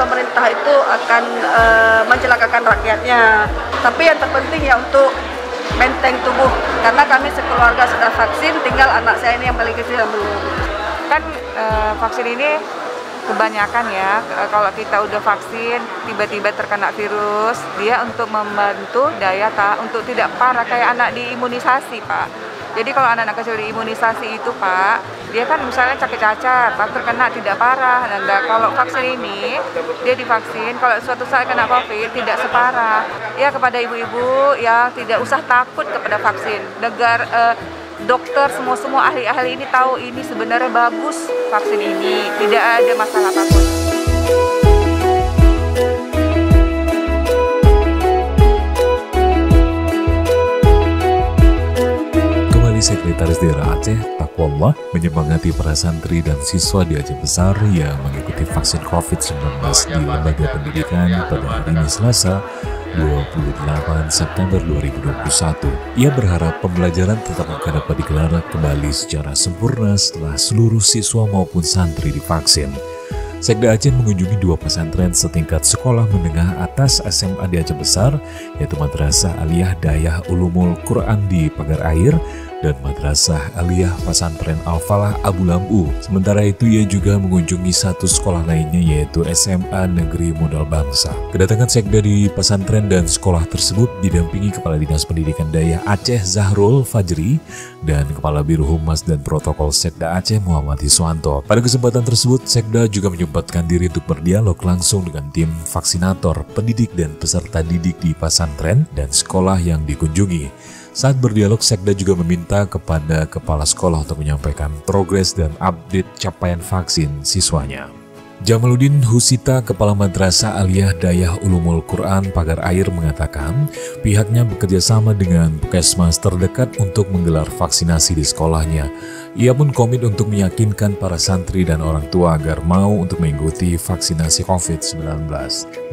pemerintah itu akan mencelakakan rakyatnya. Tapi yang terpenting ya untuk benteng tubuh, karena kami sekeluarga sudah vaksin, tinggal anak saya ini yang paling kecil yang belum. Kan vaksin ini kebanyakan ya, kalau kita udah vaksin tiba-tiba terkena virus, dia untuk membantu daya tahan untuk tidak parah kayak anak diimunisasi, Pak. Jadi kalau anak-anak kecil diimunisasi itu, Pak, dia kan misalnya sakit cacar, terkena tidak parah. Dan kalau vaksin ini, dia divaksin, kalau suatu saat kena COVID tidak separah. Ya kepada ibu-ibu ya tidak usah takut kepada vaksin. Dokter semua ahli-ahli ini tahu ini sebenarnya bagus vaksin ini, tidak ada masalah apapun. Sekretaris Daerah Aceh, Taqwallah, menyemangati para santri dan siswa di Aceh Besar yang mengikuti vaksin COVID-19 di Lembaga Pendidikan pada hari ini Selasa, 28 September 2021. Ia berharap pembelajaran tetap muka dapat digelar kembali secara sempurna setelah seluruh siswa maupun santri divaksin. Sekda Aceh mengunjungi 2 pesantren setingkat sekolah menengah atas SMA di Aceh Besar, yaitu Madrasah Aliyah Dayah Ulumul Quran di Pagar Air dan Madrasah Aliyah Pesantren Al-Falah Abu Lambu. Sementara itu ia juga mengunjungi 1 sekolah lainnya yaitu SMA Negeri Modal Bangsa. Kedatangan Sekda di pesantren dan sekolah tersebut didampingi Kepala Dinas Pendidikan Dayah Aceh Zahrul Fajri dan Kepala Biro Humas dan Protokol Sekda Aceh Muhammad Hiswanto. Pada kesempatan tersebut Sekda juga menyempatkan diri untuk berdialog langsung dengan tim vaksinator, pendidik dan peserta didik di pesantren dan sekolah yang dikunjungi. Saat berdialog, Sekda juga meminta kepada kepala sekolah untuk menyampaikan progres dan update capaian vaksin siswanya. Jamaluddin Husita, Kepala Madrasah Aliyah Dayah Ulumul Quran Pagar Air mengatakan pihaknya bekerja sama dengan puskesmas terdekat untuk menggelar vaksinasi di sekolahnya. Ia pun komit untuk meyakinkan para santri dan orang tua agar mau untuk mengikuti vaksinasi COVID-19.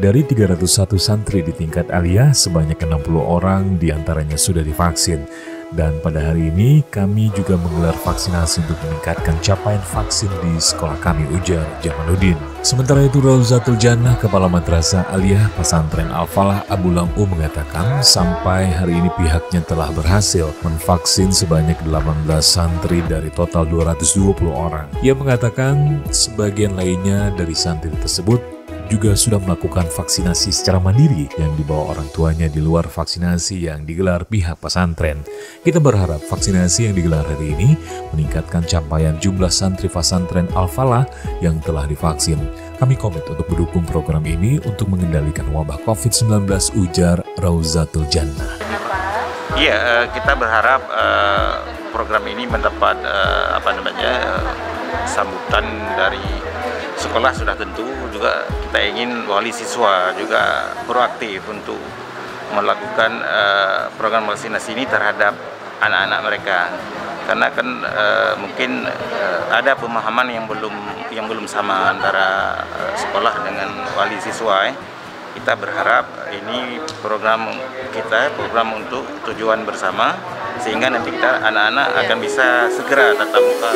Dari 301 santri di tingkat aliyah, sebanyak 60 orang diantaranya sudah divaksin. Dan pada hari ini kami juga menggelar vaksinasi untuk meningkatkan capaian vaksin di sekolah kami, ujar Jamaluddin. Sementara itu Rauzatul Jannah, Kepala Madrasah Aliyah Pesantren Al-Falah Abu Lambu mengatakan sampai hari ini pihaknya telah berhasil menvaksin sebanyak 18 santri dari total 220 orang. Ia mengatakan sebagian lainnya dari santri tersebut juga sudah melakukan vaksinasi secara mandiri yang dibawa orang tuanya di luar vaksinasi yang digelar pihak pesantren. Kita berharap vaksinasi yang digelar hari ini meningkatkan capaian jumlah santri pesantren Al-Falah yang telah divaksin. Kami komit untuk mendukung program ini untuk mengendalikan wabah COVID-19, ujar Rauzatul Jannah. Iya, kita berharap program ini mendapat sambutan dari sekolah sudah tentu, juga kita ingin wali siswa juga proaktif untuk melakukan program vaksinasi ini terhadap anak-anak mereka, karena kan mungkin ada pemahaman yang belum sama antara sekolah dengan wali siswa. Kita berharap ini program untuk tujuan bersama, sehingga nanti kita anak-anak akan bisa segera tatap muka.